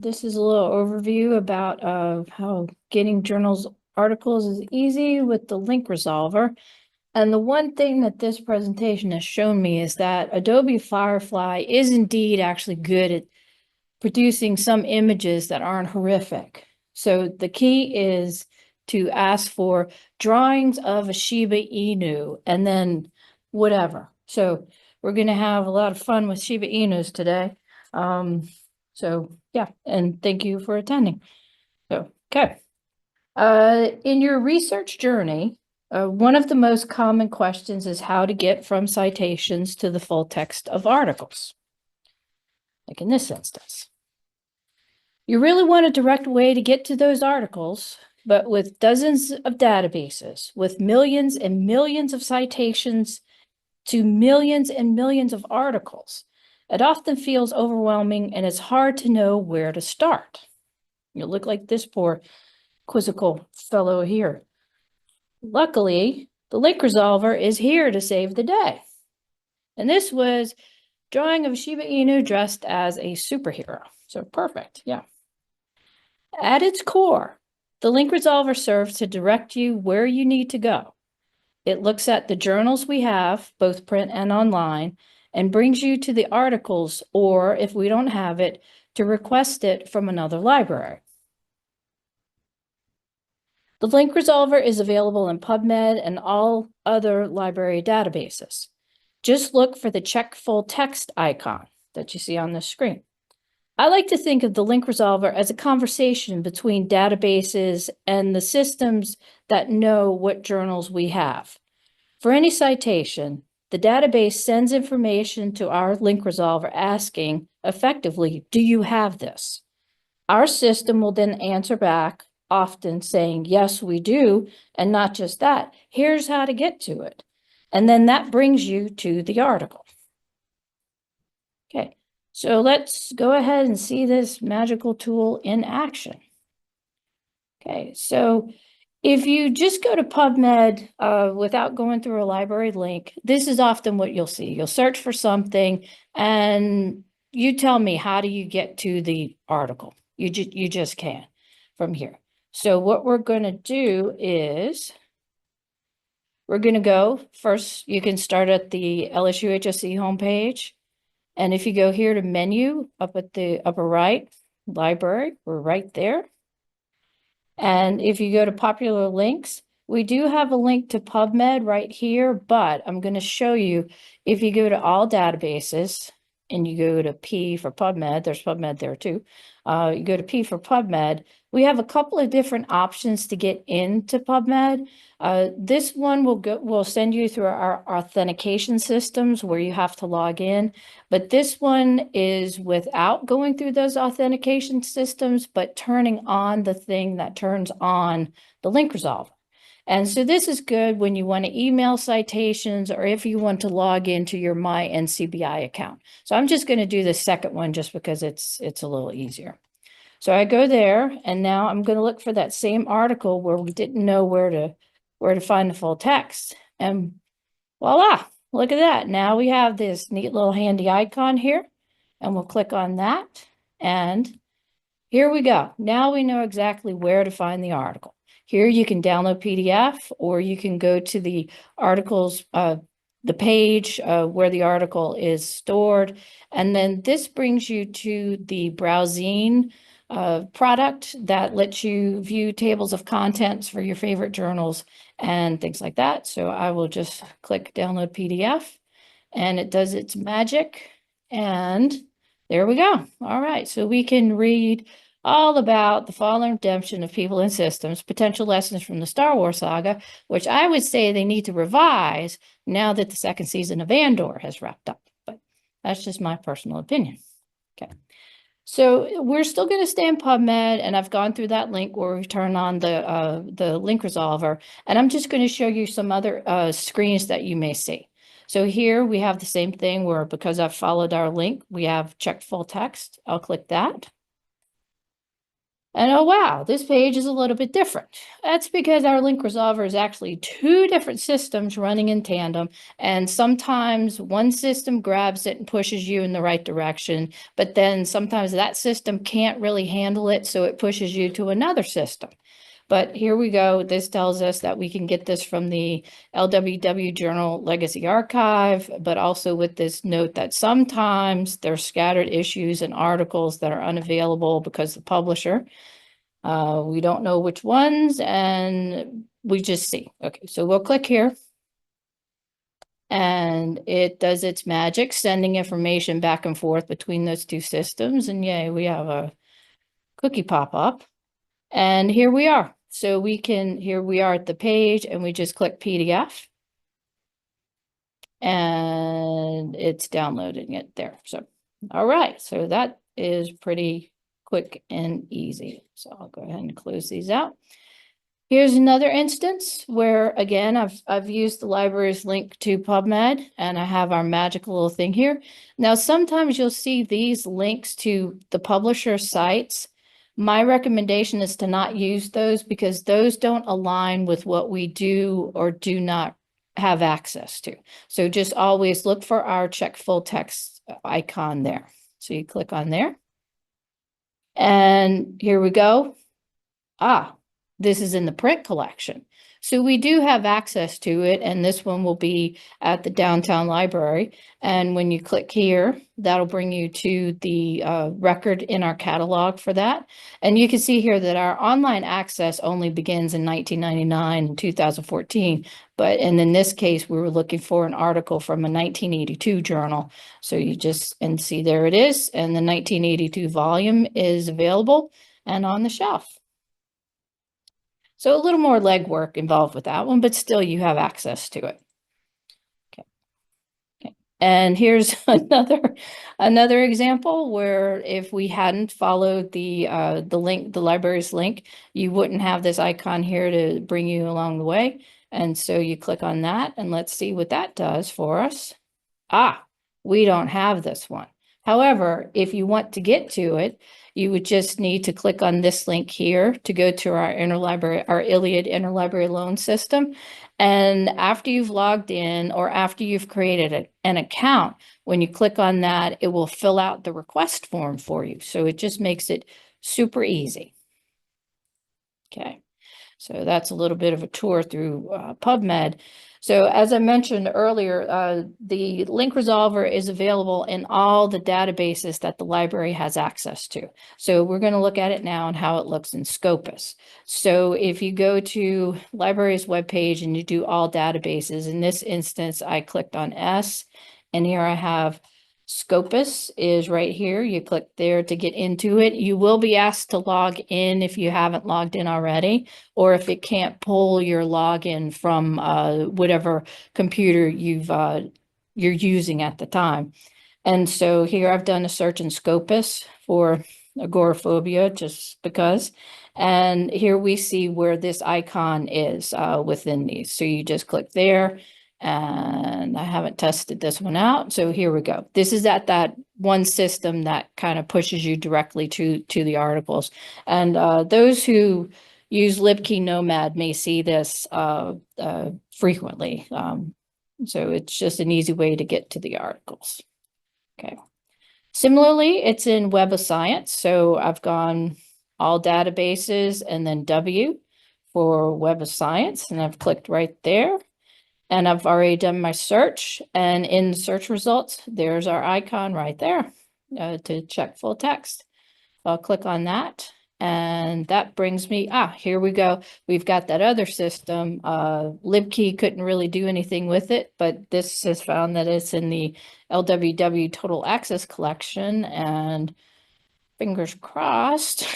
This is a little overview about how getting journals articles is easy with the link resolver. And the one thing that this presentation has shown me is that Adobe Firefly is indeed actually good at producing some images that aren't horrific. So the key is to ask for drawings of a Shiba Inu and then whatever. So we're going to have a lot of fun with Shiba Inus today. So yeah, and thank you for attending. So, okay. In your research journey, one of the most common questions is how to get from citations to the full text of articles. Like in this instance. You really want a direct way to get to those articles, but with dozens of databases, with millions and millions of citations to millions and millions of articles, it often feels overwhelming and it's hard to know where to start. You look like this poor quizzical fellow here. Luckily, the link resolver is here to save the day. And this was drawing of Shiba Inu dressed as a superhero. So perfect, yeah. At its core, the link resolver serves to direct you where you need to go. It looks at the journals we have, both print and online, and brings you to the articles, or if we don't have it, to request it from another library. The link resolver is available in PubMed and all other library databases. Just look for the check full text icon that you see on the screen. I like to think of the link resolver as a conversation between databases and the systems that know what journals we have. For any citation, the database sends information to our link resolver asking, effectively, do you have this? Our system will then answer back, often saying, yes, we do, and not just that, here's how to get to it. And then that brings you to the article. Okay, so let's go ahead and see this magical tool in action. Okay, so if you just go to PubMed without going through a library link, this is often what you'll see. You'll search for something and you tell me, how do you get to the article? You just can from here. So what we're going to do is we're going to go first. You can start at the LSU HSC homepage. And if you go here to menu up at the upper right, library, we're right there. And if you go to popular links, we do have a link to PubMed right here, but I'm going to show you if you go to all databases and you go to P for PubMed, there's PubMed there too. You go to P for PubMed, we have a couple of different options to get into PubMed. This one will send you through our authentication systems where you have to log in, but this one is without going through those authentication systems, but turning on the thing that turns on the link resolver. And so this is good when you want to email citations or if you want to log into your My NCBI account. So I'm just going to do the second one just because it's a little easier. So I go there and now I'm going to look for that same article where we didn't know where to find the full text. And voila, look at that. Now we have this neat little handy icon here and we'll click on that. And here we go. Now we know exactly where to find the article. Here you can download PDF or you can go to the articles, the page where the article is stored. And then this brings you to the Browsine product that lets you view tables of contents for your favorite journals and things like that. So I will just click download PDF and it does its magic. And there we go. All right. So we can read all about the fall and redemption of people and systems, potential lessons from the Star Wars saga, which I would say they need to revise now that the second season of Andor has wrapped up. But that's just my personal opinion. Okay. So we're still going to stay in PubMed, and I've gone through that link where we turn on the link resolver, and I'm just going to show you some other screens that you may see. So here we have the same thing where because I've followed our link, we have check full text. I'll click that. And oh, wow, this page is a little bit different. That's because our link resolver is actually two different systems running in tandem. And sometimes one system grabs it and pushes you in the right direction, but then sometimes that system can't really handle it, so it pushes you to another system. But here we go. This tells us that we can get this from the LWW Journal Legacy Archive, but also with this note that sometimes there's scattered issues and articles that are unavailable because the publisher, we don't know which ones, and we just see. Okay, so we'll click here. And it does its magic, sending information back and forth between those two systems. And yay, we have a cookie pop up. And here we are. So here we are at the page, and we just click PDF. And it's downloading it there. So, all right. So that is pretty quick and easy. So I'll go ahead and close these out. Here's another instance where, again, I've used the library's link to PubMed, and I have our magical little thing here. Now, sometimes you'll see these links to the publisher sites. My recommendation is to not use those because those don't align with what we do or do not have access to. So just always look for our check full text icon there. So you click on there. And here we go. This is in the print collection. So we do have access to it, and this one will be at the downtown library. And when you click here, that'll bring you to the record in our catalog for that. And you can see here that our online access only begins in 1999 and 2014. And in this case, we were looking for an article from a 1982 journal. So you and see there it is. And the 1982 volume is available and on the shelf. So a little more legwork involved with that one, but still you have access to it. Okay. And here's another example where if we hadn't followed the link, the library's link, you wouldn't have this icon here to bring you along the way. And so you click on that, and let's see what that does for us. We don't have this one. However, if you want to get to it, you would just need to click on this link here to go to our ILLiad interlibrary loan system. And after you've logged in or after you've created an account, when you click on that, it will fill out the request form for you. So it just makes it super easy. Okay. So that's a little bit of a tour through PubMed. So as I mentioned earlier, the link resolver is available in all the databases that the library has access to. So we're going to look at it now and how it looks in Scopus. So if you go to library's webpage and you do all databases, in this instance, I clicked on S, and here I have Scopus is right here. You click there to get into it. You will be asked to log in if you haven't logged in already, or if it can't pull your login from whatever computer you're using at the time. And so here I've done a search in Scopus for agoraphobia just because. And here we see where this icon is within these. So you just click there. And I haven't tested this one out. So here we go. This is at that one system that kind of pushes you directly to the articles. And those who use libkey Nomad may see this frequently. So it's just an easy way to get to the articles. Okay. Similarly, it's in Web of Science. So I've gone all databases and then W for Web of Science, and I've clicked right there. And I've already done my search, and in the search results, there's our icon right there to check full text. I'll click on that, and that brings me, here we go. We've got that other system. libkey couldn't really do anything with it, but this has found that it's in the LWW Total Access Collection, and fingers crossed.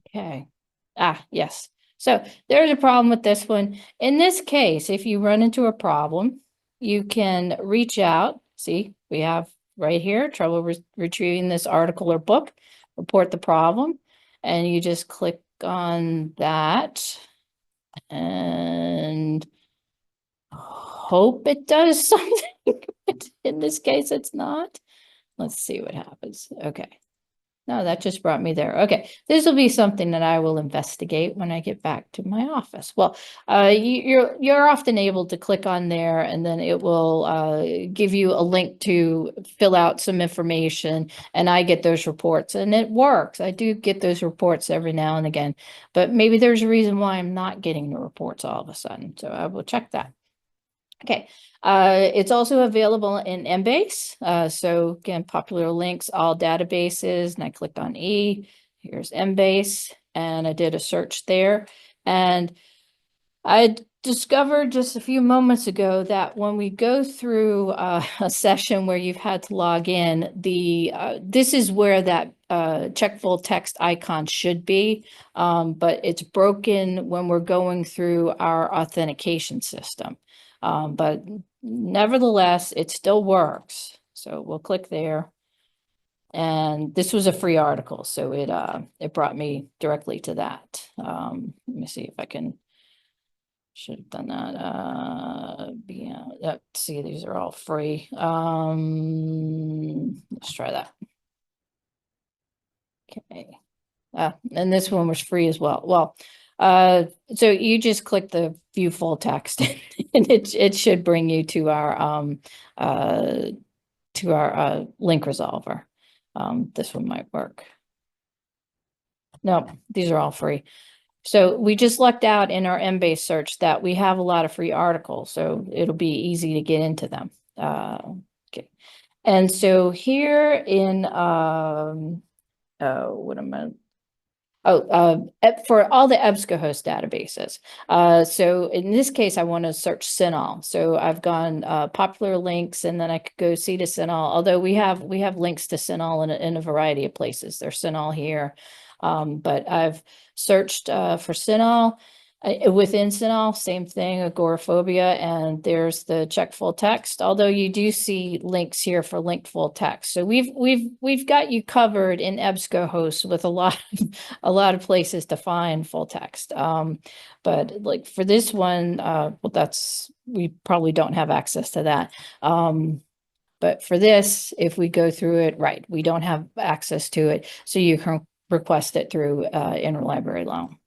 Okay. Yes. So there's a problem with this one. In this case, if you run into a problem, you can reach out. See, we have right here, trouble retrieving this article or book, report the problem. And you just click on that and hope it does something. In this case, it's not. Let's see what happens. Okay. No, that just brought me there. Okay, this will be something that I will investigate when I get back to my office. Well, you're often able to click on there, and then it will give you a link to fill out some information, and I get those reports, and it works. I do get those reports every now and again, but maybe there's a reason why I'm not getting the reports all of a sudden. So I will check that. Okay, it's also available in Embase. So again, popular links, all databases, and I clicked on E. Here's Embase, and I did a search there. And I discovered just a few moments ago that when we go through a session where you've had to log in, this is where that check full text icon should be, but it's broken when we're going through our authentication system. But nevertheless, it still works. So we'll click there. And this was a free article, so it brought me directly to that. Let me see if I can. Should have done that. Let's see, these are all free. Let's try that. Okay. And this one was free as well. Well, so you just click the view full text and it should bring you to our link resolver. This one might work. No, these are all free. So we just lucked out in our Embase search that we have a lot of free articles, so it'll be easy to get into them. Okay. And so here in what am I? For all the EBSCOhost databases. So in this case, I want to search CINAHL. So I've gone popular links, and then I could go see to CINAHL. Although we have links to CINAHL in a variety of places. There's CINAHL here, but I've searched for CINAHL. Within CINAHL, same thing, agoraphobia, and there's the check full text. Although you do see links here for linked full text, so we've got you covered in EBSCOhost with a lot of places to find full text. But like for this one, well, we probably don't have access to that. But for this, if we go through it, right, we don't have access to it, so you can request it through interlibrary loan.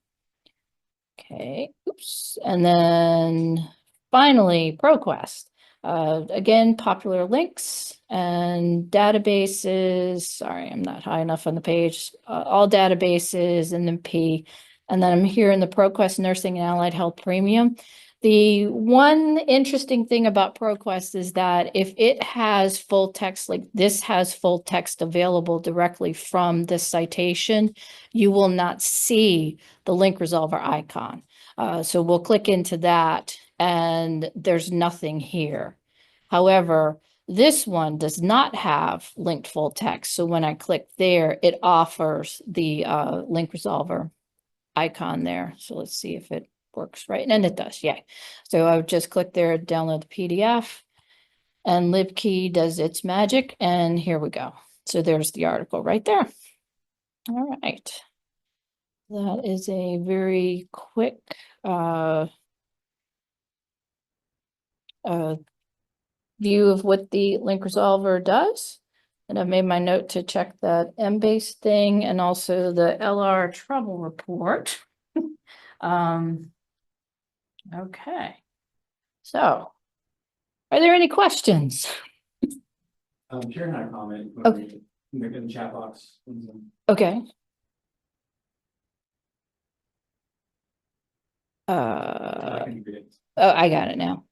Okay, oops. And then finally, ProQuest. Again, popular links and databases. Sorry, I'm not high enough on the page. All databases and then P. And then I'm here in the ProQuest Nursing and Allied Health Premium. The one interesting thing about ProQuest is that if it has full text, like this has full text available directly from this citation, you will not see the link resolver icon. So we'll click into that and there's nothing here. However, this one does not have linked full text. So when I click there, it offers the link resolver icon there. So let's see if it works right. And it does, yeah. So I would just click there, download the PDF, and LibKey does its magic. And here we go. So there's the article right there. All right. That is a very quick view of what the link resolver does. And I've made my note to check that Embase thing and also the LR trouble report. Okay. So, are there any questions? Sharon had a comment Okay. in the chat box. Okay. I can read it. Oh, I got it now.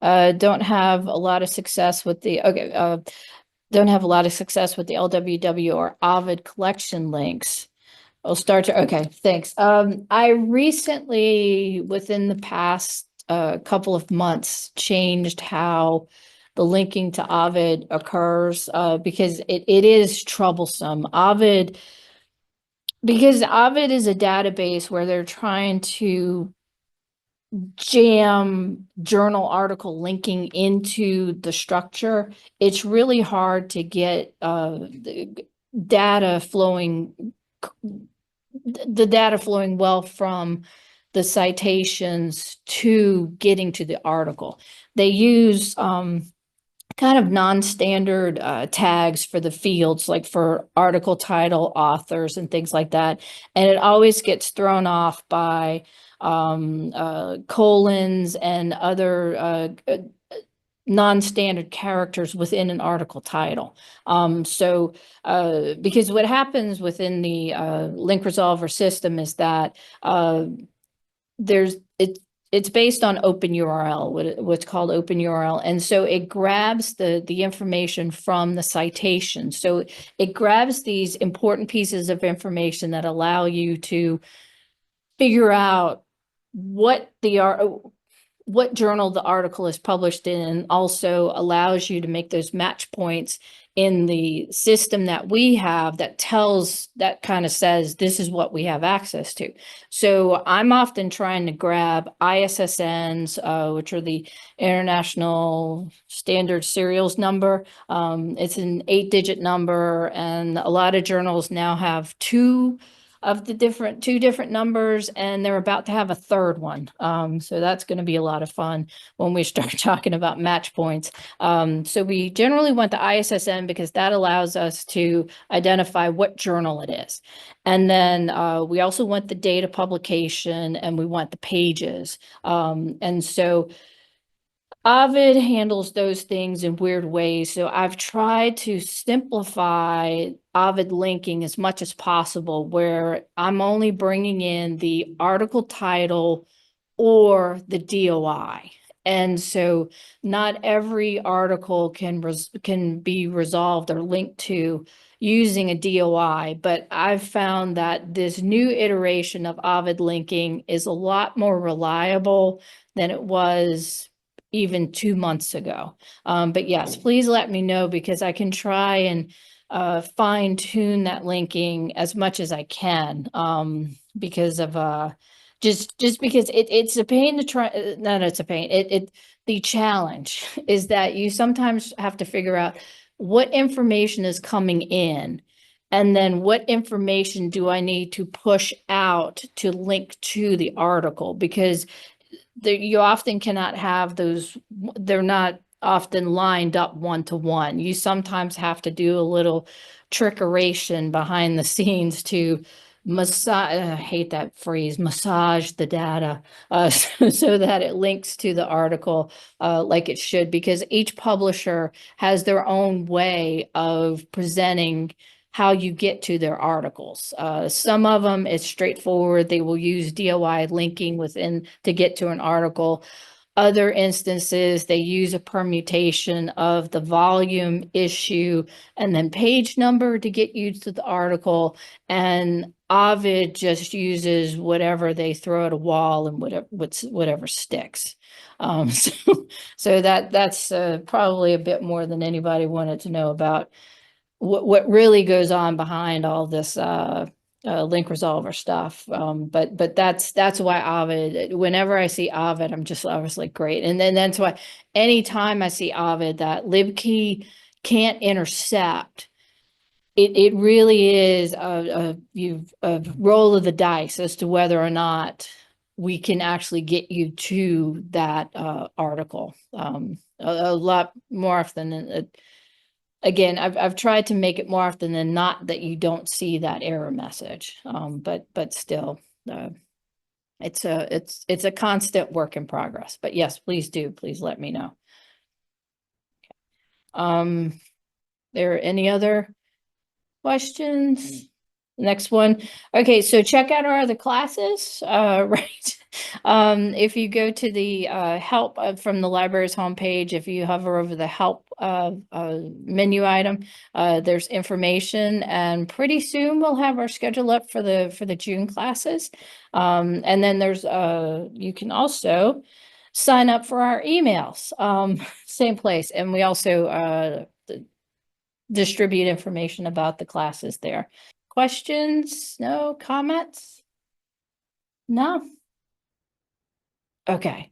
Don't have a lot of success with the, don't have a lot of success with the LWW or Ovid collection links. I'll start to, okay, thanks. I recently, within the past couple of months, changed how the linking to Ovid occurs because it is troublesome. Because Ovid is a database where they're trying to jam journal article linking into the structure. It's really hard to get the data flowing well from the citations to getting to the article. They use kind of non-standard tags for the fields, like for article title, authors, and things like that. And it always gets thrown off by colons and other non-standard characters within an article title. Because what happens within the link resolver system is that there's it's based on open URL, what's called open URL. And so it grabs the information from the citation. So it grabs these important pieces of information that allow you to figure out what journal the article is published in, and also allows you to make those match points in the system that we have that kind of says, this is what we have access to. So I'm often trying to grab ISSNs, which are the International Standard Serials Number. It's an 8-digit number, and a lot of journals now have two different numbers, and they're about to have a third one. So that's going to be a lot of fun when we start talking about match points. So we generally want the ISSN because that allows us to identify what journal it is. And then we also want the date of publication, and we want the pages. And so Ovid handles those things in weird ways. So I've tried to simplify Ovid linking as much as possible, where I'm only bringing in the article title or the DOI. And so not every article can be resolved or linked to using a DOI, but I've found that this new iteration of Ovid linking is a lot more reliable than it was even 2 months ago. But yes, please let me know, because I can try and fine tune that linking as much as I can, because of just because it's a pain to try. No, it's a pain. The challenge is that you sometimes have to figure out what information is coming in, and then what information do I need to push out to link to the article, because you often cannot have those. They're not often lined up one-to-one. You sometimes have to do a little trickeration behind the scenes to massage, I hate that phrase, massage the data, so that it links to the article like it should, because each publisher has their own way of presenting how you get to their articles. Some of them, it's straightforward. They will use DOI linking within to get to an article. Other instances, they use a permutation of the volume, issue, and then page number to get you to the article. And Ovid just uses whatever they throw at a wall and whatever sticks. So that's probably a bit more than anybody wanted to know about what really goes on behind all this link resolver stuff. But that's why Ovid, whenever I see Ovid, I was like, great. And then that's why anytime I see Ovid that libkey can't intercept, it really is a roll of the dice as to whether or not we can actually get you to that article. A lot more often. Again, I've tried to make it more often than not that you don't see that error message. But still, it's a constant work in progress. But yes, please let me know. There are any other questions? Next one. Okay, so check out our other classes, right? If you go to the help from the library's homepage, if you hover over the help menu item, there's information, and pretty soon we'll have our schedule up for the June classes. And then there's you can also sign up for our emails, same place, and we also distribute information about the classes there. Questions? No comments? No? Okay.